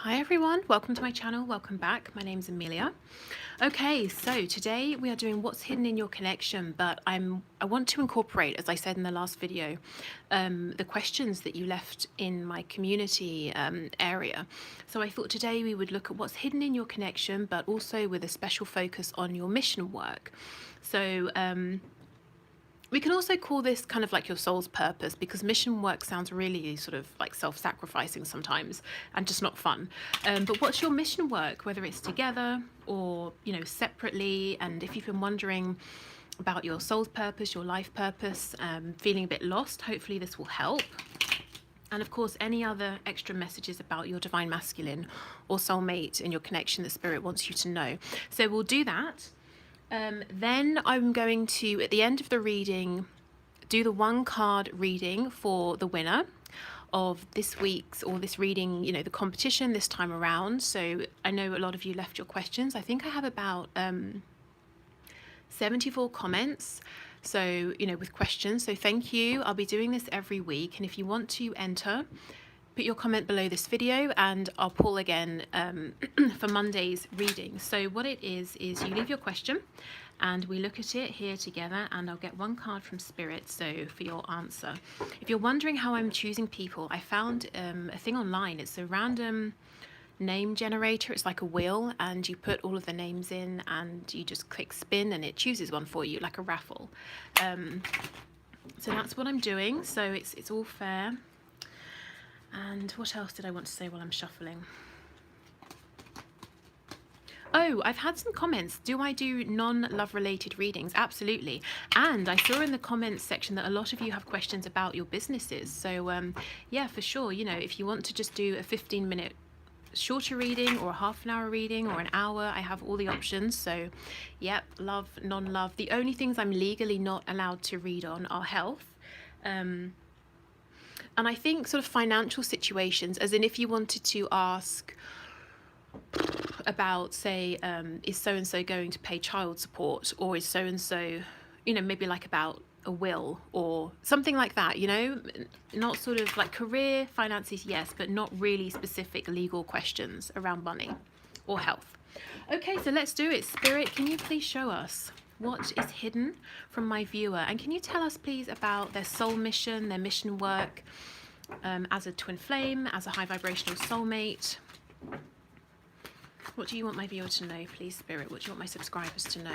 Hi everyone, welcome to my channel, welcome back. My name's Amelia. Okay, so today we are doing what's hidden in your connection, but I want to incorporate, as I said in the last video, the questions that you left in my community area. So I thought today we would look at what's hidden in your connection, but also with a special focus on your mission work. So we can also call this kind of like your soul's purpose, because mission work sounds really sort of like self-sacrificing sometimes and just not fun. But what's your mission work, whether it's together or, you know, separately? And if you've been wondering about your soul's purpose, your life purpose, feeling a bit lost, hopefully this will help. And of course, any other extra messages about your divine masculine or soulmate and your connection that spirit wants you to know. So we'll do that. Then I'm going to, at the end of the reading, do the one card reading for the winner of this week's, or this reading, you know, the competition this time around. So I know a lot of you left your questions. I think I have about 74 comments, so, you know, with questions. So thank you. I'll be doing this every week. And if you want to enter, put your comment below this video and I'll pull again for Monday's reading. So what it is you leave your question and we look at it here together, and I'll get one card from Spirit, so for your answer. If you're wondering how I'm choosing people, I found a thing online. It's a random name generator. It's like a wheel, and you put all of the names in and you just click spin and it chooses one for you, like a raffle. So that's what I'm doing. So it's all fair. And what else did I want to say while I'm shuffling? Oh, I've had some comments. Do I do non-love related readings? Absolutely. And I saw in the comments section that a lot of you have questions about your businesses. So yeah, for sure. You know, if you want to just do a 15-minute shorter reading or a half an hour reading or an hour, I have all the options. So yep, love, non-love. The only things I'm legally not allowed to read on are health. And I think sort of financial situations, as in if you wanted to ask about, say, is so-and-so going to pay child support, or is so-and-so, you know, maybe like about a will or something like that, you know, not sort of like career, finances, yes, but not really specific legal questions around money or health. Okay, so let's do it. Spirit, can you please show us what is hidden from my viewer? And can you tell us please about their soul mission, their mission work, as a twin flame, as a high vibrational soulmate? What do you want my viewer to know, please, Spirit? What do you want my subscribers to know?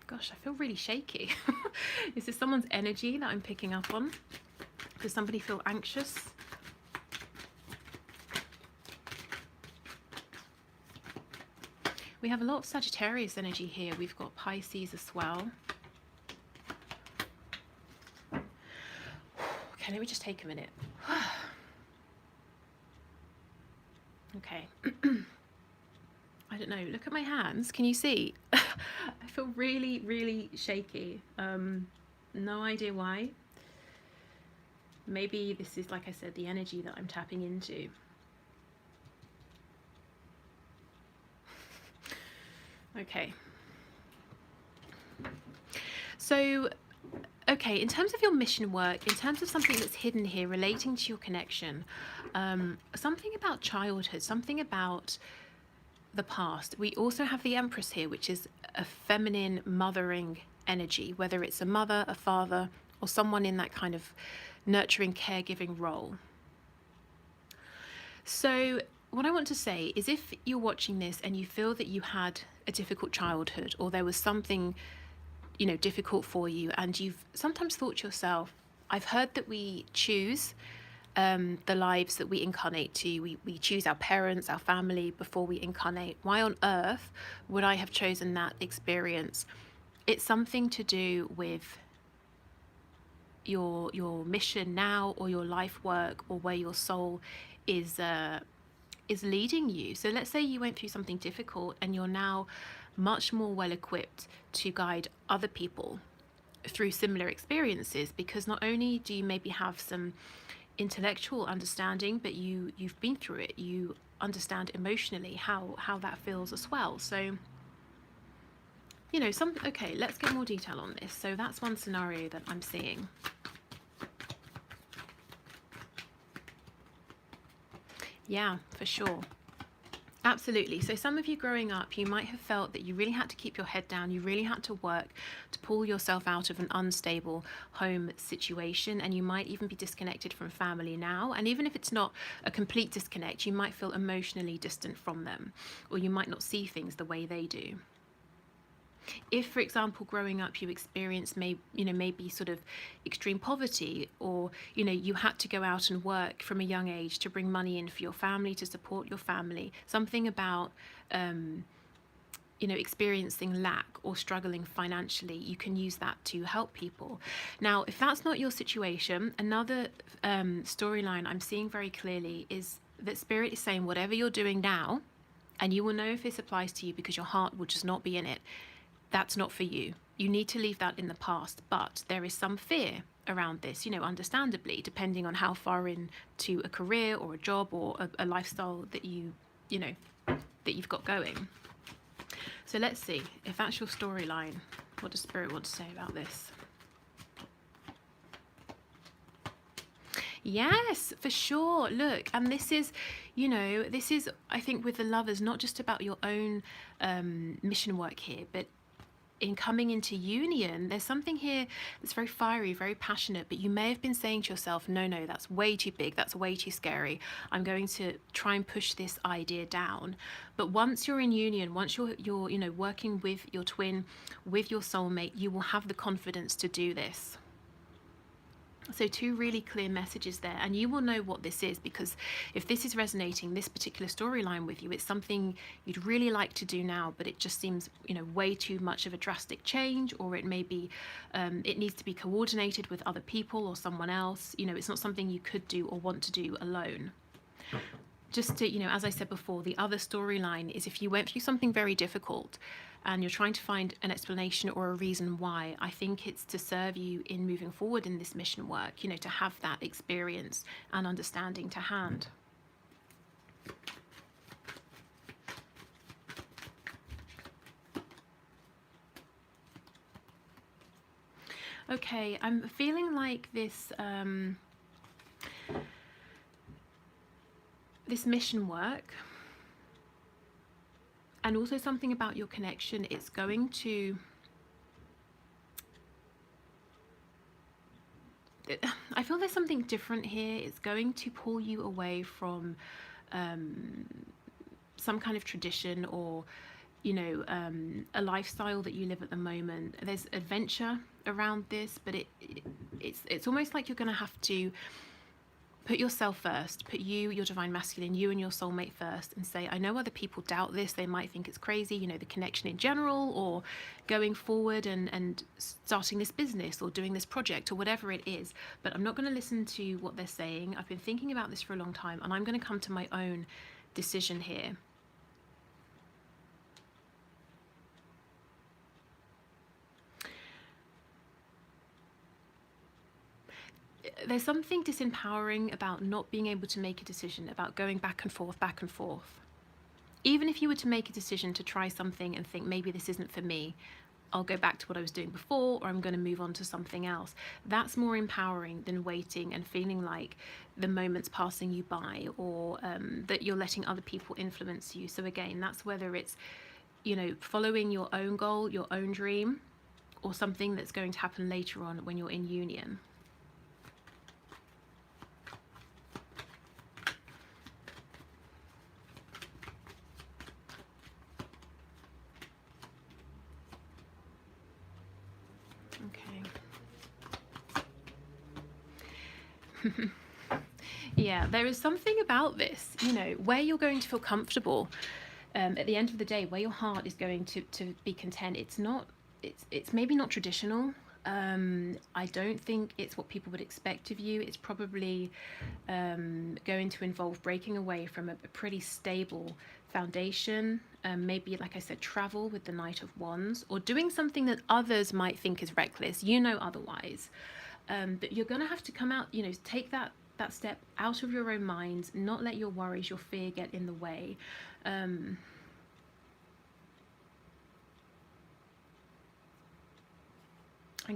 Gosh, I feel really shaky. Is this someone's energy that I'm picking up on? Does somebody feel anxious? We have a lot of Sagittarius energy here. We've got Pisces as well. Okay, let me just take a minute. Okay. I don't know. Look at my hands. Can you see? I feel really, really shaky. No idea why. Maybe this is, like I said, the energy that I'm tapping into. Okay. So, okay, in terms of your mission work, in terms of something that's hidden here relating to your connection, something about childhood, something about the past. We also have the Empress here, which is a feminine mothering energy, whether it's a mother, a father, or someone in that kind of nurturing, caregiving role. So what I want to say is, if you're watching this and you feel that you had a difficult childhood, or there was something, you know, difficult for you, and you've sometimes thought to yourself, I've heard that we choose the lives that we incarnate to. We choose our parents, our family before we incarnate. Why on earth would I have chosen that experience? It's something to do with your mission now, or your life work, or where your soul is leading you. So let's say you went through something difficult and you're now much more well equipped to guide other people through similar experiences, because not only do you maybe have some intellectual understanding, but you've been through it. You understand emotionally how that feels as well. So, you know, okay, let's get more detail on this. So that's one scenario that I'm seeing. Yeah, for sure. Absolutely. So some of you growing up, you might have felt that you really had to keep your head down. You really had to work to pull yourself out of an unstable home situation. And you might even be disconnected from family now. And even if it's not a complete disconnect, you might feel emotionally distant from them, or you might not see things the way they do. If, for example, growing up you experienced maybe sort of extreme poverty, or you had to go out and work from a young age to bring money in for your family, to support your family, something about experiencing lack or struggling financially, you can use that to help people. Now, if that's not your situation, another storyline I'm seeing very clearly is that Spirit is saying whatever you're doing now, and you will know if this applies to you because your heart will just not be in it, that's not for you. You need to leave that in the past. But there is some fear around this, understandably, depending on how far into a career or a job or a lifestyle that you've got going. So let's see if that's your storyline. What does Spirit want to say about this? Yes, for sure. Look, and this is, I think with the Lovers, not just about your own mission work here, but in coming into union, there's something here that's very fiery, very passionate, but you may have been saying to yourself, no, that's way too big, that's way too scary, I'm going to try and push this idea down. But once you're in union, once you're working with your twin, with your soulmate, you will have the confidence to do this. So two really clear messages there, and you will know what this is, because if this is resonating, this particular storyline with you, it's something you'd really like to do now, but it just seems way too much of a drastic change, or it may be it needs to be coordinated with other people or someone else. It's not something you could do or want to do alone. Just to, as I said before, the other storyline is if you went through something very difficult and you're trying to find an explanation or a reason why, I think it's to serve you in moving forward in this mission work, to have that experience and understanding to hand. Okay, I'm feeling like this this mission work, and also something about your connection, it's going to, I feel there's something different here. It's going to pull you away from some kind of tradition or a lifestyle that you live at the moment. There's adventure around this, but it's almost like you're going to have to put yourself first, put your divine masculine, you and your soulmate first, and say, I know other people doubt this, they might think it's crazy, the connection in general, or going forward and starting this business or doing this project or whatever it is, but I'm not going to listen to what they're saying. I've been thinking about this for a long time, and I'm going to come to my own decision here. There's something disempowering about not being able to make a decision, about going back and forth. Even if you were to make a decision to try something and think, maybe this isn't for me, I'll go back to what I was doing before, or I'm going to move on to something else. That's more empowering than waiting and feeling like the moment's passing you by, or that you're letting other people influence you. So again, that's whether it's, following your own goal, your own dream, or something that's going to happen later on when you're in union. Yeah, there is something about this, where you're going to feel comfortable at the end of the day, where your heart is going to be content. It's maybe not traditional. I don't think it's what people would expect of you. It's probably going to involve breaking away from a pretty stable foundation. Maybe, like I said, travel with the Knight of Wands, or doing something that others might think is reckless, otherwise. But you're going to have to come out, take that that step out of your own mind, not let your worries, your fear get in the way. And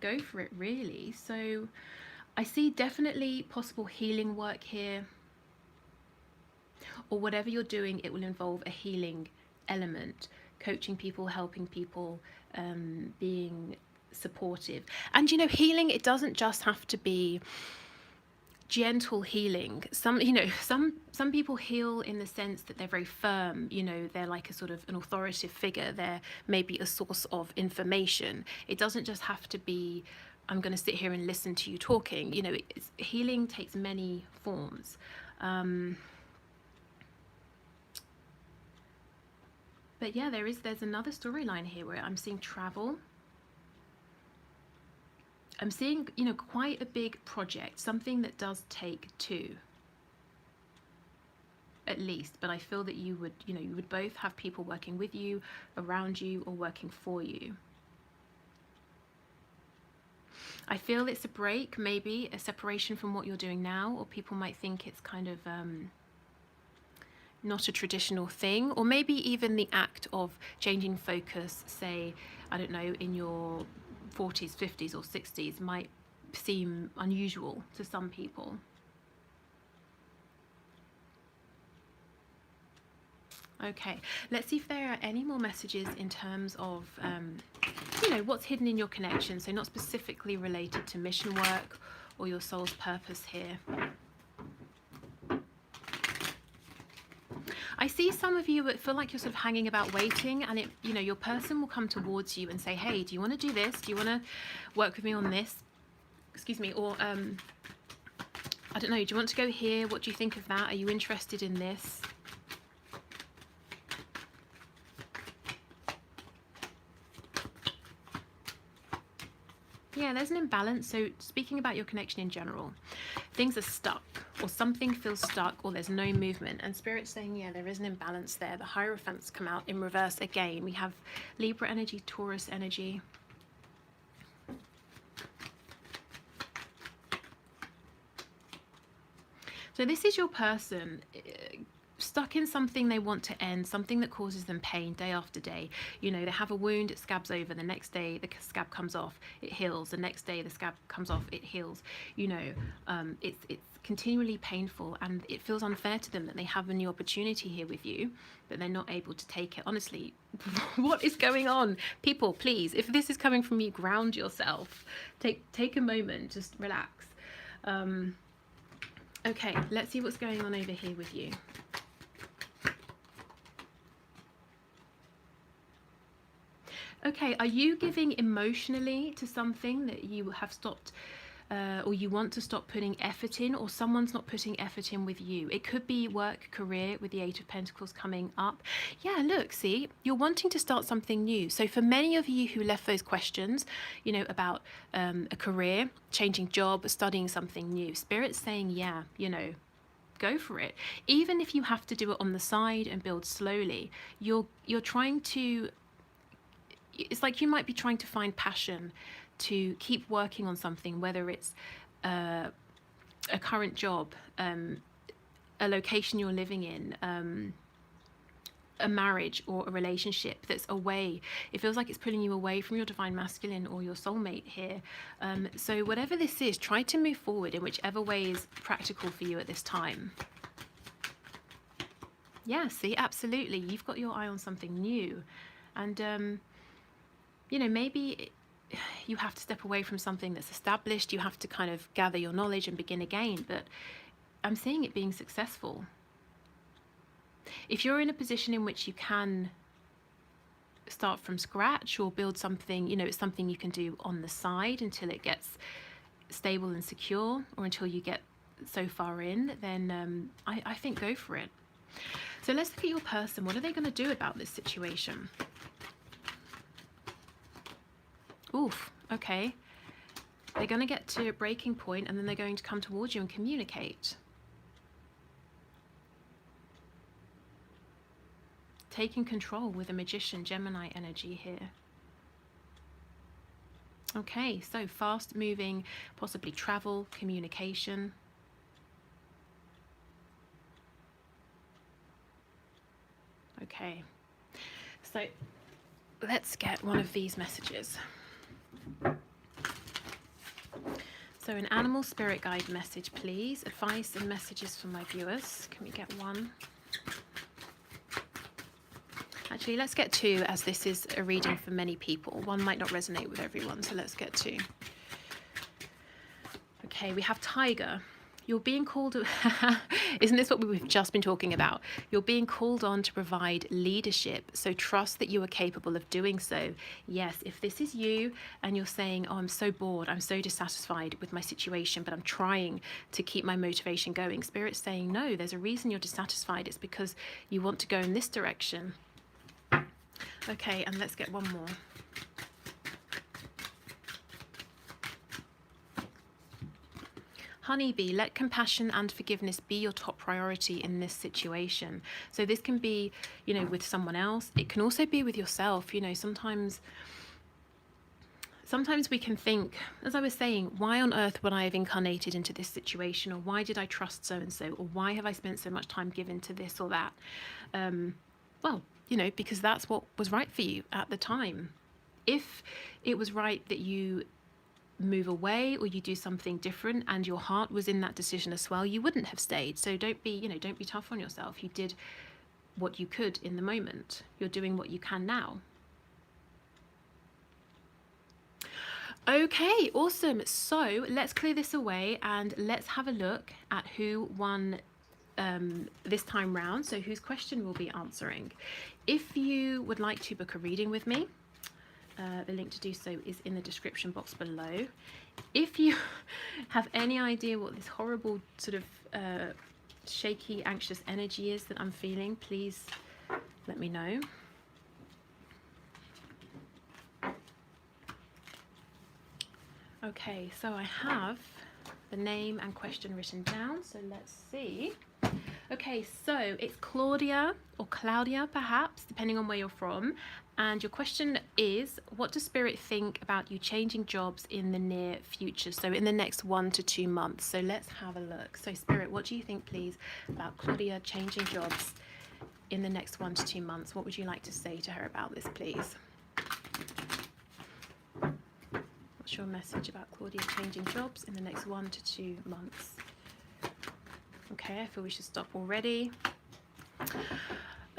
go for it, really. So I see definitely possible healing work here, or whatever you're doing, it will involve a healing element, coaching people, helping people, being supportive. And you know, healing, it doesn't just have to be gentle healing. Some, you know, some people heal in the sense that they're very firm, you know, they're like a sort of an authoritative figure, they're maybe a source of information. It doesn't just have to be, I'm going to sit here and listen to you talking. You know, healing takes many forms. But yeah, there's another storyline here where I'm seeing travel. I'm seeing, you know, quite a big project, something that does take two, at least. But I feel that you would, you know, you would both have people working with you, around you, or working for you. I feel it's a break, maybe a separation from what you're doing now, or people might think it's kind of not a traditional thing, or maybe even the act of changing focus, say, I don't know, in your 40s, 50s, or 60s might seem unusual to some people. Okay, let's see if there are any more messages in terms of, you know, what's hidden in your connection. So not specifically related to mission work or your soul's purpose here. I see some of you that feel like you're sort of hanging about waiting, and it, you know, your person will come towards you and say, hey, do you want to do this? Do you want to work with me on this? Excuse me. Or, I don't know, do you want to go here? What do you think of that? Are you interested in this? Yeah, there's an imbalance. So speaking about your connection in general, things are stuck, or something feels stuck, or there's no movement. And Spirit's saying, yeah, there is an imbalance there. The Hierophants come out in reverse again. We have Libra energy, Taurus energy. So this is your person stuck in something they want to end, something that causes them pain day after day. You know, they have a wound, it scabs over, the next day the scab comes off, it heals, the next day the scab comes off, it heals. You know, it's continually painful, and it feels unfair to them that they have a new opportunity here with you, but they're not able to take it. Honestly, what is going on? People, please, if this is coming from you, ground yourself. Take a moment, just relax. Okay, let's see what's going on over here with you. Okay, are you giving emotionally to something that you have stopped, or you want to stop putting effort in, or someone's not putting effort in with you? It could be work, career, with the Eight of Pentacles coming up. Yeah, look, see, you're wanting to start something new. So for many of you who left those questions, you know, about a career, changing job, studying something new, Spirit's saying, yeah, you know, go for it. Even if you have to do it on the side and build slowly, you're trying to, it's like you might be trying to find passion to keep working on something, whether it's a current job, a location you're living in, a marriage or a relationship that's away. It feels like it's pulling you away from your divine masculine or your soulmate here. So whatever this is, try to move forward in whichever way is practical for you at this time. Yeah, see, absolutely. You've got your eye on something new. And, you know, maybe you have to step away from something that's established. You have to kind of gather your knowledge and begin again. But I'm seeing it being successful. If you're in a position in which you can start from scratch or build something, you know, it's something you can do on the side until it gets stable and secure, or until you get so far in, then I think go for it. So let's look at your person. What are they going to do about this situation? Oof, okay. They're going to get to a breaking point, and then they're going to come towards you and communicate. Taking control with a Magician, Gemini energy here. Okay, so fast moving, possibly travel, communication. Okay, so let's get one of these messages. So an animal spirit guide message, please. Advice and messages for my viewers. Can we get one? Actually, let's get two, as this is a reading for many people. One might not resonate with everyone, so let's get two. Okay, we have Tiger. You're being called, isn't this what we've just been talking about? You're being called on to provide leadership, so trust that you are capable of doing so. Yes, if this is you and you're saying, oh, I'm so bored, I'm so dissatisfied with my situation, but I'm trying to keep my motivation going. Spirit's saying, no, there's a reason you're dissatisfied. It's because you want to go in this direction. Okay, and let's get one more. Honeybee, let compassion and forgiveness be your top priority in this situation. So this can be, you know, with someone else. It can also be with yourself. You know, sometimes we can think, as I was saying, why on earth would I have incarnated into this situation? Or why did I trust so-and-so? Or why have I spent so much time given to this or that? Well, you know, because that's what was right for you at the time. If it was right that you move away or you do something different and your heart was in that decision as well, you wouldn't have stayed. So don't be, you know, don't be tough on yourself. You did what you could in the moment. You're doing what you can now. Okay, awesome. So let's clear this away and let's have a look at who won this time round. So whose question we'll be answering. If you would like to book a reading with me, the link to do so is in the description box below. If you have any idea what this horrible sort of shaky, anxious energy is that I'm feeling, please let me know. Okay, so I have the name and question written down, so let's see. Okay, so it's Claudia or Claudia perhaps, depending on where you're from. And your question is, what does Spirit think about you changing jobs in the near future? So in the next 1 to 2 months. So let's have a look. So Spirit, what do you think, please, about Claudia changing jobs in the next 1 to 2 months? What would you like to say to her about this, please? What's your message about Claudia changing jobs in the next 1 to 2 months? Okay, I feel we should stop already.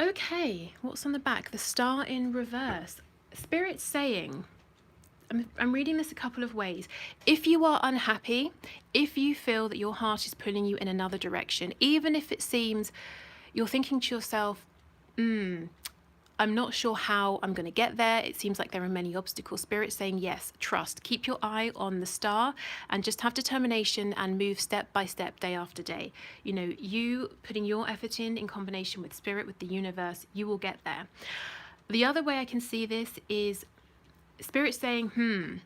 Okay, what's on the back? The star in reverse. Spirit's saying, I'm reading this a couple of ways. If you are unhappy, if you feel that your heart is pulling you in another direction, even if it seems you're thinking to yourself, I'm not sure how I'm going to get there. It seems like there are many obstacles. Spirit saying, yes, trust. Keep your eye on the star and just have determination and move step by step, day after day. You know, you putting your effort in combination with Spirit, with the universe, you will get there. The other way I can see this is Spirit saying,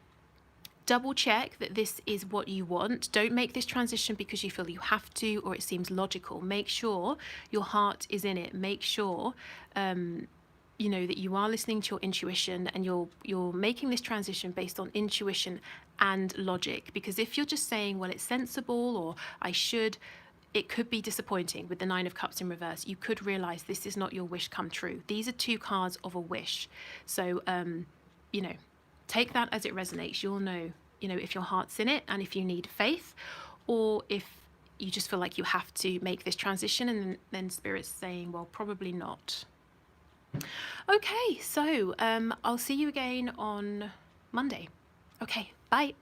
double check that this is what you want. Don't make this transition because you feel you have to or it seems logical. Make sure your heart is in it. Make sure you know that you are listening to your intuition and you're making this transition based on intuition and logic. Because if you're just saying, well, it's sensible or I should, it could be disappointing. With the 9 of Cups in reverse, you could realize this is not your wish come true. These are 2 cards of a wish. So you know, take that as it resonates. You'll know, you know, if your heart's in it and if you need faith, or if you just feel like you have to make this transition, and then Spirit's saying, well, probably not. Okay, so I'll see you again on Monday. Okay, bye.